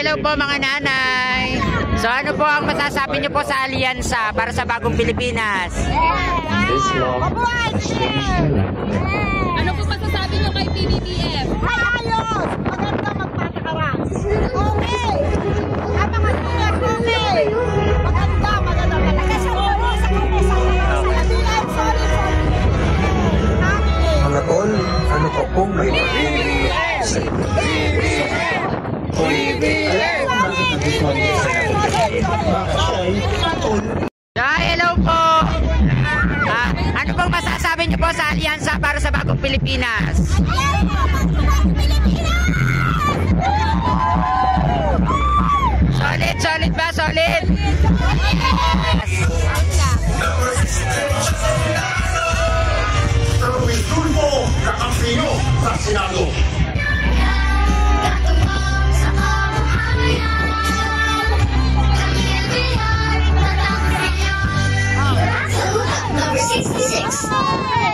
hello po mga nanay. So ano po ang masasabi niyo po sa alyansa para sa bagong Pilipinas? Ano po masasabi niyo kay PBBM? Ayos! Maganda magpatakaran. Okay! Ang mga senior, okay! Maganda talaga. Sa labilan, sorry. Mga tol, ano ko pong may Hello po. Ano pong masasabi niyo po sa alyansa para sa bagong Pilipinas? Solid ba? Solid? Erwin Tulfo, kakampi nyo sa Senado. Number 66.